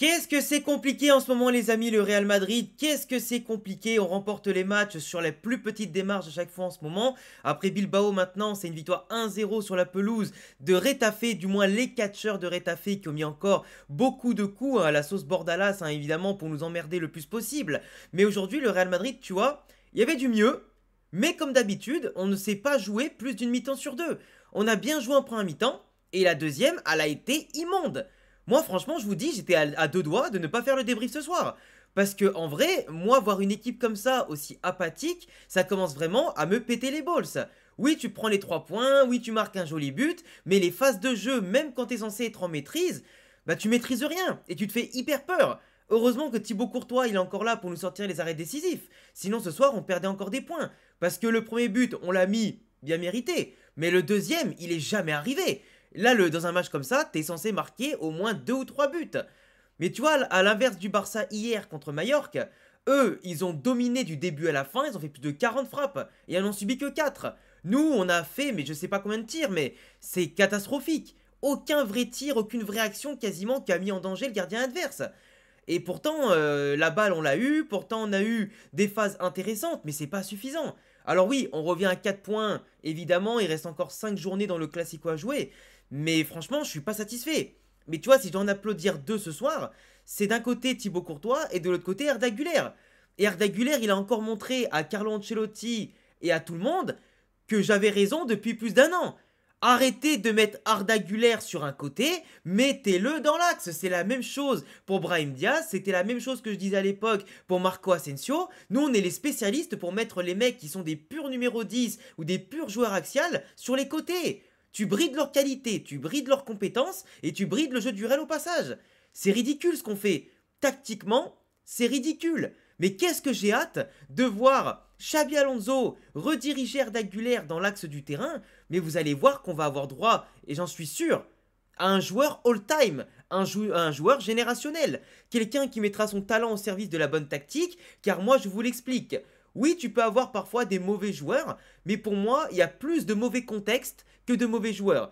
Qu'est-ce que c'est compliqué en ce moment les amis, le Real Madrid? Qu'est-ce que c'est compliqué? On remporte les matchs sur les plus petites démarches à chaque fois en ce moment. Après Bilbao maintenant, c'est une victoire 1-0 sur la pelouse de Retafe, du moins les catcheurs de Retafe qui ont mis encore beaucoup de coups à la sauce Bordalas, hein, évidemment pour nous emmerder le plus possible. Mais aujourd'hui le Real Madrid, tu vois, il y avait du mieux, mais comme d'habitude, on ne sait pas jouer plus d'une mi-temps sur deux. On a bien joué en première mi-temps, et la deuxième, elle a été immonde. Moi, franchement, je vous dis, j'étais à deux doigts de ne pas faire le débrief ce soir. Parce que, en vrai, moi, voir une équipe comme ça, aussi apathique, ça commence vraiment à me péter les balls. Oui, tu prends les 3 points, oui, tu marques un joli but, mais les phases de jeu, même quand t'es censé être en maîtrise, bah tu maîtrises rien et tu te fais hyper peur. Heureusement que Thibaut Courtois, il est encore là pour nous sortir les arrêts décisifs. Sinon, ce soir, on perdait encore des points. Parce que le premier but, on l'a mis bien mérité. Mais le deuxième, il est jamais arrivé. Là, dans un match comme ça, t'es censé marquer au moins 2 ou 3 buts. Mais tu vois, à l'inverse du Barça hier contre Mallorca, eux, ils ont dominé du début à la fin, ils ont fait plus de 40 frappes, et ils n'en ont subi que 4. Nous, on a fait, mais je sais pas combien de tirs, mais c'est catastrophique. Aucun vrai tir, aucune vraie action quasiment qui a mis en danger le gardien adverse. Et pourtant, la balle, on l'a eu. Pourtant, on a eu des phases intéressantes, mais c'est pas suffisant. Alors oui, on revient à 4 points. Évidemment, il reste encore 5 journées dans le Classico à jouer. Mais franchement, je suis pas satisfait. Mais tu vois, si je dois en applaudir deux ce soir, c'est d'un côté Thibaut Courtois et de l'autre côté Arda Güler. Et Arda Güler, il a encore montré à Carlo Ancelotti et à tout le monde que j'avais raison depuis plus d'un an. Arrêtez de mettre Arda Güler sur un côté, mettez-le dans l'axe. C'est la même chose pour Brahim Diaz, c'était la même chose que je disais à l'époque pour Marco Asensio. Nous, on est les spécialistes pour mettre les mecs qui sont des purs numéro 10 ou des purs joueurs axiales sur les côtés. Tu brides leur qualité, tu brides leurs compétences et tu brides le jeu du Real au passage. C'est ridicule ce qu'on fait. Tactiquement, c'est ridicule. Mais qu'est-ce que j'ai hâte de voir Xabi Alonso rediriger Arda Güler dans l'axe du terrain. Mais vous allez voir qu'on va avoir droit, et j'en suis sûr, à un joueur all-time, un joueur générationnel. Quelqu'un qui mettra son talent au service de la bonne tactique, car moi je vous l'explique. Oui, tu peux avoir parfois des mauvais joueurs, mais pour moi, il y a plus de mauvais contextes que de mauvais joueurs.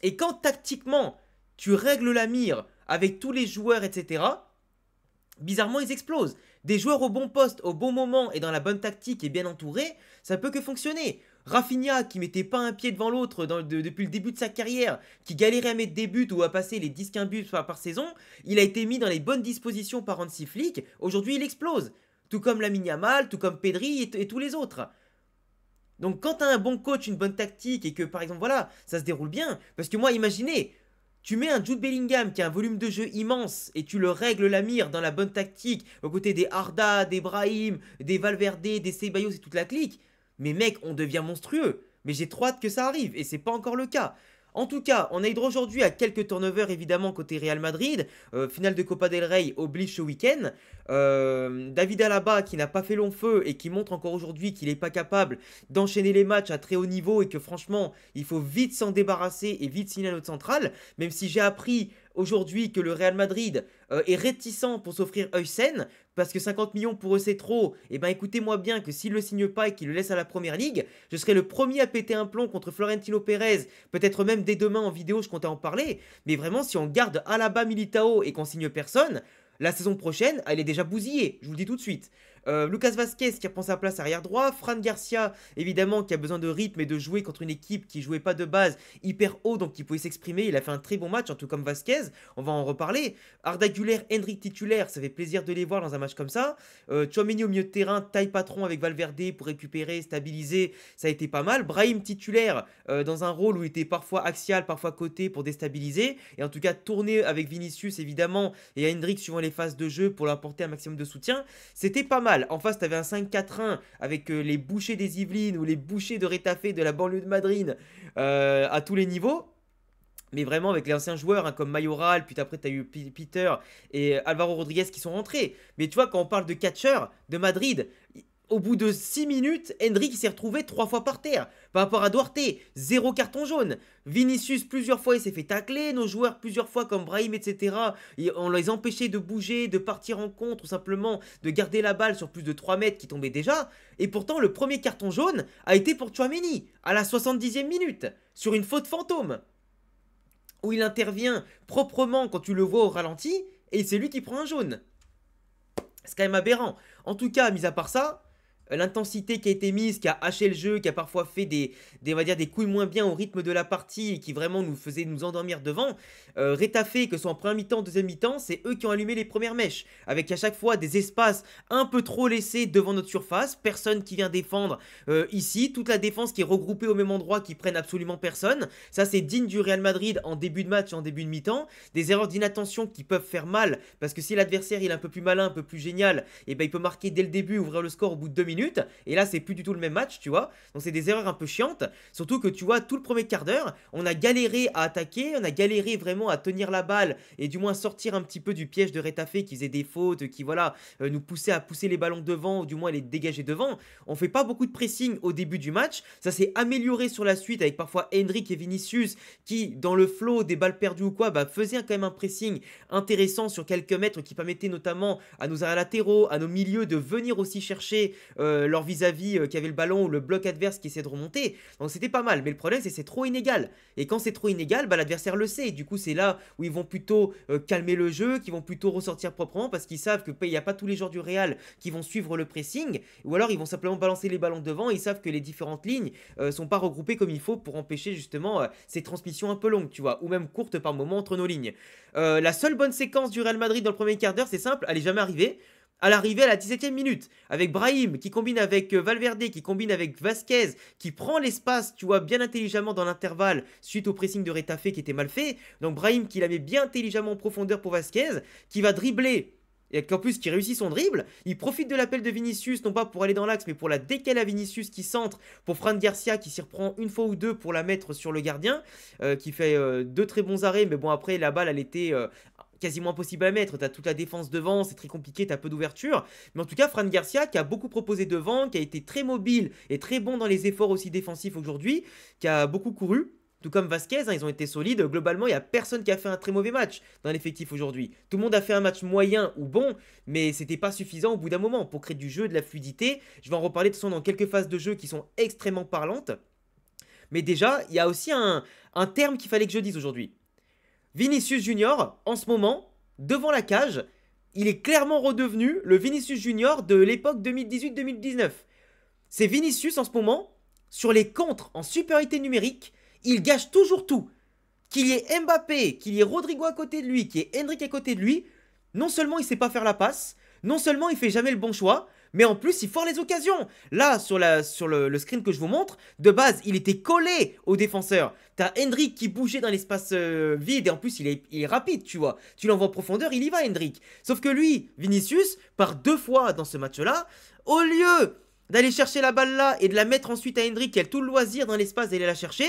Et quand tactiquement, tu règles la mire avec tous les joueurs, etc., bizarrement, ils explosent. Des joueurs au bon poste, au bon moment et dans la bonne tactique et bien entourés, ça peut que fonctionner. Rafinha, qui mettait pas un pied devant l'autre depuis le début de sa carrière, qui galérait à mettre des buts ou à passer les 10-15 buts par saison, il a été mis dans les bonnes dispositions par Hansi Flick. Aujourd'hui, il explose. Tout comme Lamine Yamal, tout comme Pedri et tous les autres. Donc quand tu as un bon coach, une bonne tactique et que par exemple voilà, ça se déroule bien. Parce que moi imaginez, tu mets un Jude Bellingham qui a un volume de jeu immense et tu le règles la mire dans la bonne tactique aux côtés des Arda, des Brahim, des Valverde, des Ceballos et toute la clique. Mais mec, on devient monstrueux. Mais j'ai trop hâte que ça arrive et c'est pas encore le cas. En tout cas, on a eu droit aujourd'hui à quelques turnovers évidemment côté Real Madrid. Finale de Copa del Rey oblige ce week-end. David Alaba qui n'a pas fait long feu et qui montre encore aujourd'hui qu'il n'est pas capable d'enchaîner les matchs à très haut niveau et que franchement il faut vite s'en débarrasser et vite signer à notre centrale. Même si j'ai appris aujourd'hui que le Real Madrid est réticent pour s'offrir Heusen parce que 50 millions pour eux c'est trop. Et ben écoutez-moi bien que s'il le signe pas et qu'il le laisse à la première ligue, je serai le premier à péter un plomb contre Florentino Pérez, peut-être même dès demain en vidéo je comptais en parler. Mais vraiment si on garde Alaba, Militao et qu'on signe personne, la saison prochaine, elle est déjà bousillée, je vous le dis tout de suite. Lucas Vazquez qui reprend sa place arrière droit, Fran Garcia évidemment qui a besoin de rythme et de jouer contre une équipe qui jouait pas de base hyper haut donc qui pouvait s'exprimer, il a fait un très bon match, tout comme Vazquez, on va en reparler. Arda Güler, Hendrik titulaire, ça fait plaisir de les voir dans un match comme ça. Tchouaméni au milieu de terrain, taille patron avec Valverde pour récupérer, stabiliser, ça a été pas mal. Brahim titulaire dans un rôle où il était parfois axial, parfois côté pour déstabiliser et en tout cas tourner avec Vinicius évidemment et Hendrik suivant les phases de jeu pour leur apporter un maximum de soutien, c'était pas mal. En face, tu avais un 5-4-1 avec les bouchers des Yvelines ou les bouchers de Retafe de la banlieue de Madrid à tous les niveaux. Mais vraiment avec les anciens joueurs comme Mayoral, puis après tu as eu Peter et Alvaro Rodriguez qui sont rentrés. Mais tu vois, quand on parle de catcheur de Madrid, au bout de 6 minutes, Hendrik s'est retrouvé 3 fois par terre. Par rapport à Duarte, 0 carton jaune. Vinicius, plusieurs fois, il s'est fait tacler. Nos joueurs, plusieurs fois, comme Brahim, etc. On les empêchait de bouger, de partir en contre, ou simplement de garder la balle sur plus de 3 mètres qui tombait déjà. Et pourtant, le premier carton jaune a été pour Tchouaméni, à la 70e minute, sur une faute fantôme. Où il intervient proprement quand tu le vois au ralenti. et c'est lui qui prend un jaune. C'est quand même aberrant. En tout cas, mis à part ça, l'intensité qui a été mise, qui a haché le jeu, qui a parfois fait on va dire des couilles moins bien au rythme de la partie et qui vraiment nous faisait nous endormir devant. Retafe, que ce soit en première mi-temps, deuxième mi-temps, c'est eux qui ont allumé les premières mèches. Avec à chaque fois des espaces un peu trop laissés devant notre surface, personne qui vient défendre ici, toute la défense qui est regroupée au même endroit, qui prennent absolument personne. Ça c'est digne du Real Madrid en début de match et en début de mi-temps. Des erreurs d'inattention qui peuvent faire mal, parce que si l'adversaire il est un peu plus malin, un peu plus génial, et ben il peut marquer dès le début, ouvrir le score au bout de 2 minutes. Et là c'est plus du tout le même match, tu vois. Donc c'est des erreurs un peu chiantes. Surtout que tu vois, tout le premier quart d'heure, on a galéré à attaquer, on a galéré vraiment à tenir la balle et du moins sortir un petit peu du piège de Retafe qui faisait des fautes, qui voilà, nous poussait à pousser les ballons devant ou du moins les dégager devant. On fait pas beaucoup de pressing au début du match. Ça s'est amélioré sur la suite avec parfois Hendrick et Vinicius qui, dans le flow des balles perdues ou quoi, bah, faisaient quand même un pressing intéressant sur quelques mètres qui permettait notamment à nos arrêts latéraux, à nos milieux de venir aussi chercher leur vis-à-vis qui avait le ballon ou le bloc adverse qui essaie de remonter. Donc c'était pas mal. Mais le problème, c'est que c'est trop inégal. Et quand c'est trop inégal, bah, l'adversaire le sait. Et du coup, c'est là où ils vont plutôt calmer le jeu, qui vont plutôt ressortir proprement parce qu'ils savent qu'il n'y a pas tous les joueurs du Real qui vont suivre le pressing. Ou alors, ils vont simplement balancer les ballons devant. Et ils savent que les différentes lignes sont pas regroupées comme il faut pour empêcher justement ces transmissions un peu longues, tu vois, ou même courtes par moment entre nos lignes. La seule bonne séquence du Real Madrid dans le premier quart d'heure, c'est simple, elle est jamais arrivée. À l'arrivée à la 17e minute, avec Brahim qui combine avec Valverde, qui combine avec Vasquez, qui prend l'espace, tu vois, bien intelligemment dans l'intervalle suite au pressing de Retafe qui était mal fait. Donc Brahim qui la met bien intelligemment en profondeur pour Vasquez, qui va dribbler. Et qu'en plus qui réussit son dribble, il profite de l'appel de Vinicius, non pas pour aller dans l'axe, mais pour la décaler à Vinicius qui centre, pour Fran Garcia qui s'y reprend une fois ou deux pour la mettre sur le gardien, qui fait deux très bons arrêts, mais bon après la balle elle était quasiment impossible à mettre, t'as toute la défense devant, c'est très compliqué, t'as peu d'ouverture, mais en tout cas Fran Garcia qui a beaucoup proposé devant, qui a été très mobile et très bon dans les efforts aussi défensifs aujourd'hui, qui a beaucoup couru, tout comme Vasquez, hein, ils ont été solides. Globalement, il n'y a personne qui a fait un très mauvais match dans l'effectif aujourd'hui. Tout le monde a fait un match moyen ou bon, mais c'était pas suffisant au bout d'un moment pour créer du jeu, de la fluidité. Je vais en reparler de toute façon dans quelques phases de jeu qui sont extrêmement parlantes. Mais déjà, il y a aussi un terme qu'il fallait que je dise aujourd'hui. Vinicius Junior, en ce moment, devant la cage, il est clairement redevenu le Vinicius Junior de l'époque 2018-2019. C'est Vinicius en ce moment, sur les contres en supériorité numérique, il gâche toujours tout. Qu'il y ait Mbappé, qu'il y ait Rodrigo à côté de lui, qu'il y ait Hendrick à côté de lui, non seulement il sait pas faire la passe, non seulement il fait jamais le bon choix, mais en plus il foire les occasions. Là, sur le screen que je vous montre, de base, il était collé au défenseur. T'as Hendrick qui bougeait dans l'espace vide, et en plus il est rapide, tu vois. Tu l'envoies en profondeur, il y va Hendrick. Sauf que lui, Vinicius, par 2 fois dans ce match-là, au lieu d'aller chercher la balle là et de la mettre ensuite à Hendrick qui a tout le loisir dans l'espace d'aller la chercher,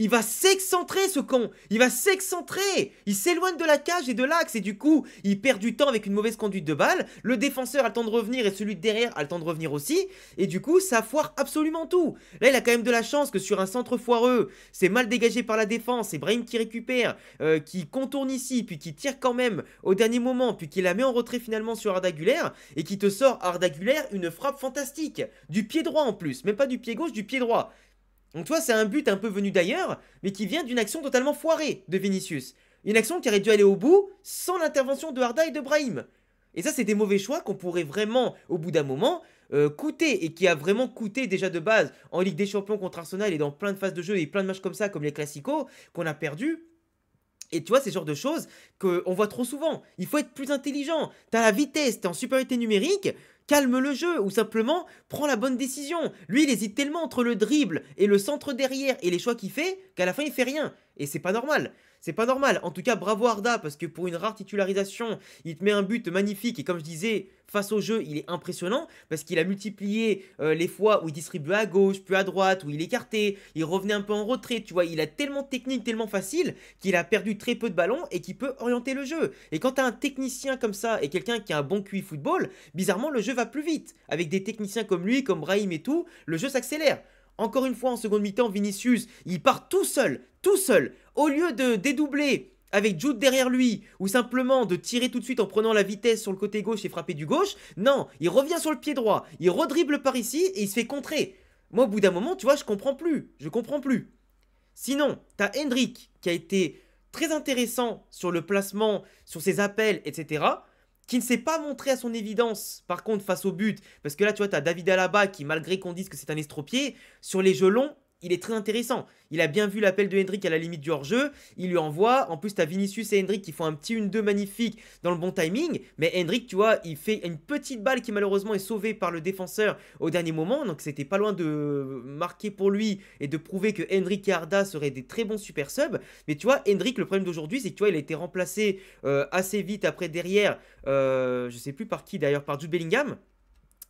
il va s'excentrer ce con. Il va s'excentrer. Il s'éloigne de la cage et de l'axe et du coup, il perd du temps avec une mauvaise conduite de balle. Le défenseur a le temps de revenir et celui de derrière a le temps de revenir aussi. Et du coup, ça foire absolument tout. Là, il a quand même de la chance que sur un centre foireux, c'est mal dégagé par la défense. C'est Brahim qui récupère, qui contourne ici, puis qui tire quand même au dernier moment, puis qui la met en retrait finalement sur Arda Güler et qui te sort Arda Güler une frappe fantastique. Du pied droit en plus. Même pas du pied gauche, du pied droit. Donc toi c'est un but un peu venu d'ailleurs, mais qui vient d'une action totalement foirée de Vinicius. Une action qui aurait dû aller au bout sans l'intervention de Arda et de Brahim. Et ça c'est des mauvais choix qu'on pourrait vraiment, au bout d'un moment, coûter. Et qui a vraiment coûté déjà de base en Ligue des Champions contre Arsenal et dans plein de phases de jeu et plein de matchs comme ça, comme les Classicos, qu'on a perdu. Et tu vois, c'est ce genre de choses qu'on voit trop souvent. Il faut être plus intelligent. T'as la vitesse, t'es en supériorité numérique, calme le jeu ou simplement prends la bonne décision. Lui, il hésite tellement entre le dribble et le centre derrière et les choix qu'il fait qu'à la fin, il fait rien. Et c'est pas normal. C'est pas normal. En tout cas, bravo Arda, parce que pour une rare titularisation, il te met un but magnifique. Et comme je disais, face au jeu, il est impressionnant, parce qu'il a multiplié les fois où il distribuait à gauche, puis à droite, où il écartait, il revenait un peu en retrait. Tu vois, il a tellement de technique, tellement facile, qu'il a perdu très peu de ballons et qu'il peut orienter le jeu. Et quand tu as un technicien comme ça, et quelqu'un qui a un bon QI football, bizarrement, le jeu va plus vite. Avec des techniciens comme lui, comme Brahim et tout, le jeu s'accélère. Encore une fois, en seconde mi-temps, Vinicius, il part tout seul. Au lieu de dédoubler avec Jude derrière lui, ou simplement de tirer tout de suite en prenant la vitesse sur le côté gauche et frapper du gauche, non, il revient sur le pied droit, il redribble par ici et il se fait contrer. Moi, au bout d'un moment, tu vois, je comprends plus. Sinon, t'as Hendrick qui a été très intéressant sur le placement, sur ses appels, etc., qui ne s'est pas montré à son évidence, par contre, face au but. Parce que là, tu vois, tu as David Alaba qui, malgré qu'on dise que c'est un estropié, sur les jeux longs, il est très intéressant. Il a bien vu l'appel de Hendrick à la limite du hors-jeu, il lui envoie. En plus, tu as Vinicius et Hendrick qui font un petit 1-2 magnifique dans le bon timing. Mais Hendrick, tu vois, il fait une petite balle qui malheureusement est sauvée par le défenseur au dernier moment. Donc c'était pas loin de marquer pour lui et de prouver que Hendrick et Arda seraient des très bons super subs. Mais tu vois, Hendrick, le problème d'aujourd'hui, c'est que tu vois, il a été remplacé assez vite après derrière. Je sais plus par qui d'ailleurs, par Jude Bellingham.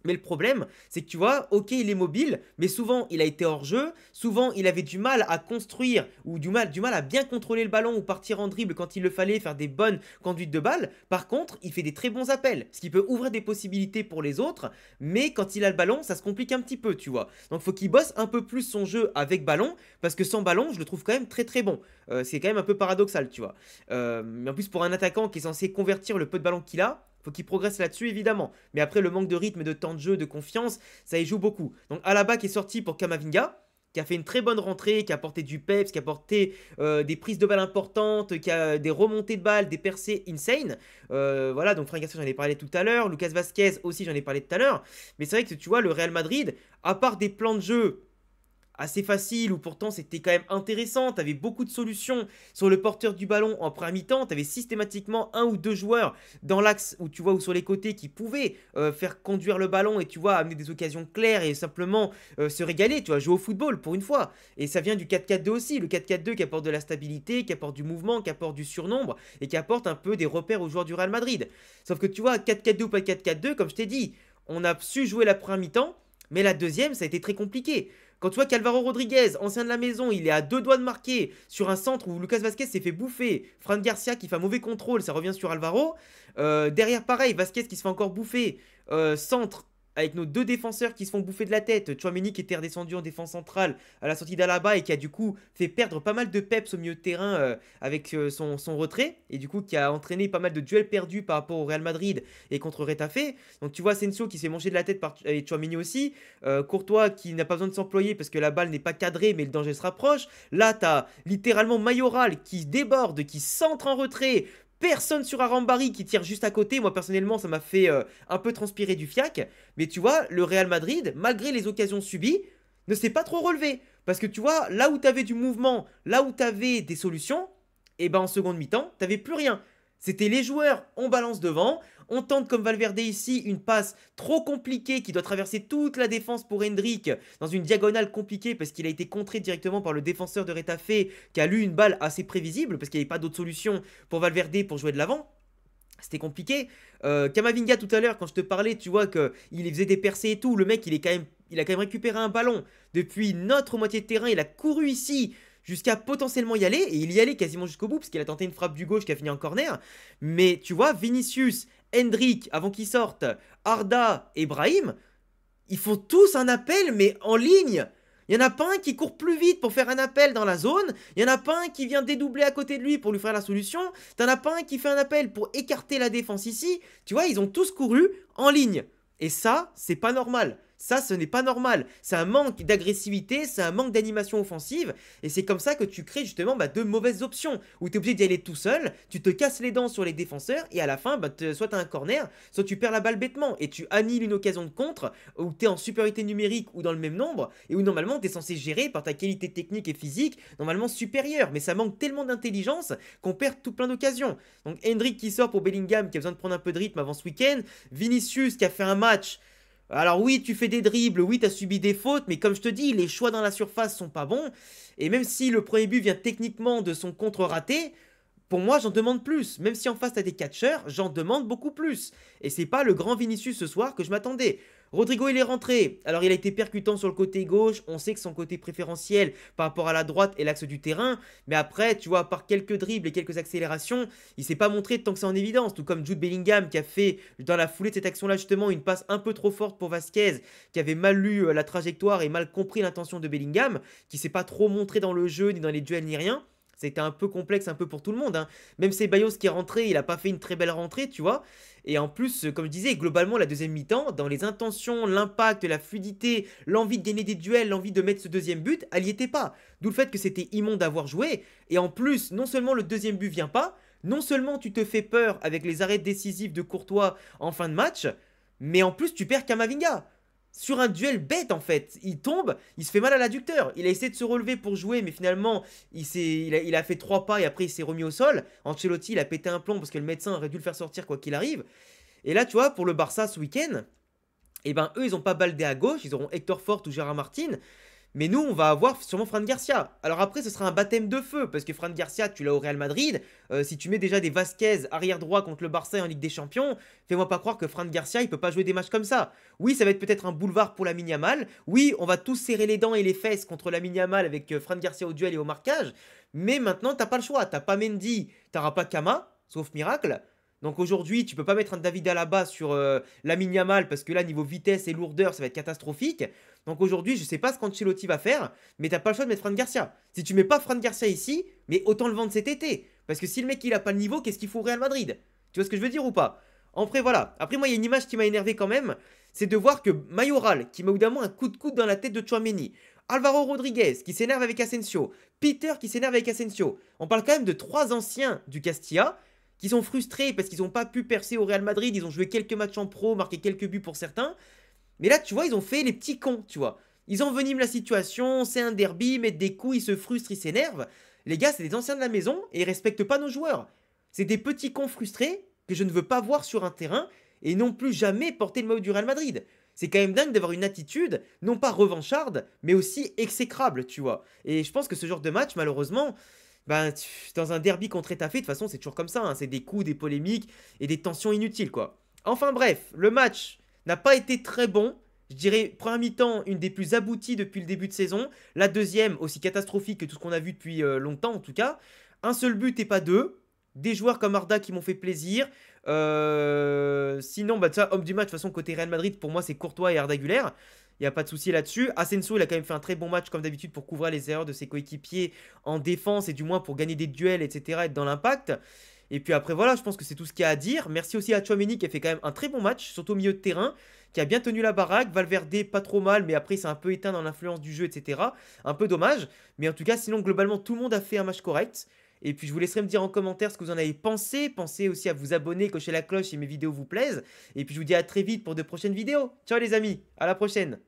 Mais le problème, c'est que tu vois, ok, il est mobile, mais souvent il a été hors jeu, souvent il avait du mal à construire ou du mal à bien contrôler le ballon ou partir en dribble quand il le fallait, faire des bonnes conduites de balle. Par contre, il fait des très bons appels, ce qui peut ouvrir des possibilités pour les autres, mais quand il a le ballon, ça se complique un petit peu, tu vois. Donc faut qu'il bosse un peu plus son jeu avec ballon, parce que sans ballon, je le trouve quand même très très bon. C'est quand même un peu paradoxal, tu vois. Mais en plus, pour un attaquant qui est censé convertir le peu de ballon qu'il a, faut qu'il progresse là-dessus évidemment. Mais après le manque de rythme et de temps de jeu, de confiance, ça y joue beaucoup. Donc Alaba qui est sorti pour Kamavinga, qui a fait une très bonne rentrée, qui a apporté du peps, qui a apporté des prises de balles importantes, qui a des remontées de balles, des percées insane. Voilà, donc Franck Garcia, j'en ai parlé tout à l'heure. Lucas Vazquez aussi, j'en ai parlé tout à l'heure. Mais c'est vrai que tu vois, le Real Madrid, à part des plans de jeu assez facile où pourtant c'était quand même intéressant, tu avais beaucoup de solutions sur le porteur du ballon en première mi-temps, tu avais systématiquement un ou deux joueurs dans l'axe où tu vois ou sur les côtés qui pouvaient faire conduire le ballon et tu vois amener des occasions claires et simplement se régaler, tu vois, jouer au football pour une fois. Et ça vient du 4-4-2 aussi, le 4-4-2 qui apporte de la stabilité, qui apporte du mouvement, qui apporte du surnombre et qui apporte un peu des repères aux joueurs du Real Madrid. Sauf que tu vois, 4-4-2 ou pas 4-4-2, comme je t'ai dit, on a su jouer la première mi-temps, mais la deuxième, ça a été très compliqué. Quand tu vois qu'Alvaro Rodriguez, ancien de la maison, il est à deux doigts de marquer sur un centre où Lucas Vazquez s'est fait bouffer. Fran Garcia qui fait un mauvais contrôle, ça revient sur Alvaro. Derrière, pareil, Vazquez qui se fait encore bouffer. Centre avec nos deux défenseurs qui se font bouffer de la tête. Chouameni qui était redescendu en défense centrale à la sortie d'Alaba et qui a du coup fait perdre pas mal de peps au milieu de terrain avec son retrait. Et du coup qui a entraîné pas mal de duels perdus par rapport au Real Madrid et contre Retafe. Donc tu vois Asensio qui s'est mangé de la tête par et Chouameni aussi. Courtois qui n'a pas besoin de s'employer parce que la balle n'est pas cadrée mais le danger se rapproche. Là t'as littéralement Mayoral qui déborde, qui centre en retrait. Personne sur Arambari qui tire juste à côté. Moi, personnellement, ça m'a fait un peu transpirer du fiac. Mais tu vois, le Real Madrid, malgré les occasions subies, ne s'est pas trop relevé. Parce que tu vois, là où tu avais du mouvement, là où tu avais des solutions, et ben en seconde mi-temps, tu n'avais plus rien. C'était les joueurs, on balance devant. On tente comme Valverde ici une passe trop compliquée qui doit traverser toute la défense pour Hendrick dans une diagonale compliquée parce qu'il a été contré directement par le défenseur de Retafe qui a lu une balle assez prévisible parce qu'il n'y avait pas d'autre solution pour Valverde pour jouer de l'avant. C'était compliqué. Kamavinga tout à l'heure quand je te parlais, tu vois qu'il faisait des percées et tout. Le mec il a quand même récupéré un ballon depuis notre moitié de terrain. Il a couru ici jusqu'à potentiellement y aller, et il y allait quasiment jusqu'au bout, parce qu'il a tenté une frappe du gauche qui a fini en corner. Mais tu vois, Vinicius, Hendrick, avant qu'ils sortent, Arda et Brahim, ils font tous un appel, mais en ligne. Il n'y en a pas un qui court plus vite pour faire un appel dans la zone. Il n'y en a pas un qui vient dédoubler à côté de lui pour lui faire la solution. T'en as pas un qui fait un appel pour écarter la défense ici. Tu vois, ils ont tous couru en ligne. Et ça, c'est pas normal. Ça, ce n'est pas normal. C'est un manque d'agressivité, c'est un manque d'animation offensive. Et c'est comme ça que tu crées justement de mauvaises options. Où tu es obligé d'y aller tout seul, tu te casses les dents sur les défenseurs. Et à la fin, soit tu as un corner, soit tu perds la balle bêtement. Et tu annihiles une occasion de contre où tu es en supériorité numérique ou dans le même nombre. Et où normalement tu es censé gérer par ta qualité technique et physique, normalement supérieure. Mais ça manque tellement d'intelligence qu'on perd tout plein d'occasions. Donc Hendrick qui sort pour Bellingham qui a besoin de prendre un peu de rythme avant ce week-end. Vinicius qui a fait un match. Alors oui, tu fais des dribbles, oui, tu as subi des fautes, mais comme je te dis, les choix dans la surface sont pas bons. Et même si le premier but vient techniquement de son contre raté, pour moi, j'en demande plus. Même si en face, tu as des catcheurs, j'en demande beaucoup plus. Et c'est pas le grand Vinicius ce soir que je m'attendais. Rodrigo, il est rentré. Alors, il a été percutant sur le côté gauche. On sait que son côté préférentiel par rapport à la droite est l'axe du terrain. Mais après, tu vois, par quelques dribbles et quelques accélérations, il s'est pas montré tant que c'est en évidence. Tout comme Jude Bellingham qui a fait, dans la foulée de cette action-là, justement, une passe un peu trop forte pour Vazquez, qui avait mal lu la trajectoire et mal compris l'intention de Bellingham, qui s'est pas trop montré dans le jeu, ni dans les duels, ni rien. C'était un peu complexe un peu pour tout le monde, hein. Même Ceballos qui est rentré, il a pas fait une très belle rentrée, tu vois. Et en plus, comme je disais, globalement, la deuxième mi-temps, dans les intentions, l'impact, la fluidité, l'envie de gagner des duels, l'envie de mettre ce deuxième but, elle y était pas. D'où le fait que c'était immonde d'avoir joué. Et en plus, non seulement le deuxième but vient pas, non seulement tu te fais peur avec les arrêts décisifs de Courtois en fin de match, mais en plus tu perds Kamavinga. Sur un duel bête en fait, il tombe, il se fait mal à l'adducteur, il a essayé de se relever pour jouer mais finalement il a fait 3 pas et après il s'est remis au sol. Ancelotti il a pété un plomb parce que le médecin aurait dû le faire sortir quoi qu'il arrive. Et là tu vois pour le Barça ce week-end, et ben eux ils ont pas Baldé à gauche, ils auront Hector Fort ou Gérard Martin. Mais nous, on va avoir sûrement Fran Garcia. Alors après, ce sera un baptême de feu, parce que Fran Garcia, tu l'as au Real Madrid. Si tu mets déjà des Vasquez arrière droit contre le Barça en Ligue des Champions, fais-moi pas croire que Fran Garcia, il peut pas jouer des matchs comme ça. Oui, ça va être peut-être un boulevard pour Lamine Yamal. Oui, on va tous serrer les dents et les fesses contre Lamine Yamal avec Fran Garcia au duel et au marquage. Mais maintenant, t'as pas le choix. T'as pas Mendy, t'auras pas Kama, sauf miracle. Donc aujourd'hui, tu peux pas mettre un David Alaba sur Lamine Yamal parce que là, niveau vitesse et lourdeur, ça va être catastrophique. Donc aujourd'hui, je sais pas ce qu'Ancelotti va faire, mais t'as pas le choix de mettre Fran Garcia. Si tu mets pas Fran Garcia ici, mais autant le vendre cet été. Parce que si le mec il a pas le niveau, qu'est-ce qu'il faut au Real Madrid? Tu vois ce que je veux dire ou pas? Après voilà. Après moi, il y a une image qui m'a énervé quand même, c'est de voir que Mayoral, qui met évidemment un coup de coude dans la tête de Tchouaméni, Alvaro Rodriguez qui s'énerve avec Asensio, Peter qui s'énerve avec Asensio. On parle quand même de 3 anciens du Castilla qui sont frustrés parce qu'ils n'ont pas pu percer au Real Madrid, ils ont joué quelques matchs en pro, marqué quelques buts pour certains. Mais là, tu vois, ils ont fait les petits cons, tu vois. Ils enveniment la situation, c'est un derby, ils mettent des coups, ils se frustrent, ils s'énervent. Les gars, c'est des anciens de la maison et ils respectent pas nos joueurs. C'est des petits cons frustrés que je ne veux pas voir sur un terrain et non plus jamais porter le maillot du Real Madrid. C'est quand même dingue d'avoir une attitude, non pas revancharde, mais aussi exécrable, tu vois. Et je pense que ce genre de match, malheureusement, ben, dans un derby contre Étafé, de toute façon, c'est toujours comme ça, hein. C'est des coups, des polémiques et des tensions inutiles, quoi. Enfin bref, le match n'a pas été très bon. Je dirais, première mi-temps, une des plus abouties depuis le début de saison. La deuxième, aussi catastrophique que tout ce qu'on a vu depuis longtemps, en tout cas. Un seul but et pas deux. Des joueurs comme Arda qui m'ont fait plaisir. Sinon, bah, ça, homme du match, de toute façon, côté Real Madrid, pour moi, c'est Courtois et Arda Güler. Il n'y a pas de souci là-dessus. Asensio, il a quand même fait un très bon match, comme d'habitude, pour couvrir les erreurs de ses coéquipiers en défense et du moins pour gagner des duels, etc., être dans l'impact. Et puis après, voilà, je pense que c'est tout ce qu'il y a à dire. Merci aussi à Tchouaméni qui a fait quand même un très bon match, surtout au milieu de terrain, qui a bien tenu la baraque. Valverde, pas trop mal, mais après, c'est un peu éteint dans l'influence du jeu, etc. Un peu dommage. Mais en tout cas, sinon, globalement, tout le monde a fait un match correct. Et puis, je vous laisserai me dire en commentaire ce que vous en avez pensé. Pensez aussi à vous abonner, cocher la cloche si mes vidéos vous plaisent. Et puis, je vous dis à très vite pour de prochaines vidéos. Ciao les amis, à la prochaine.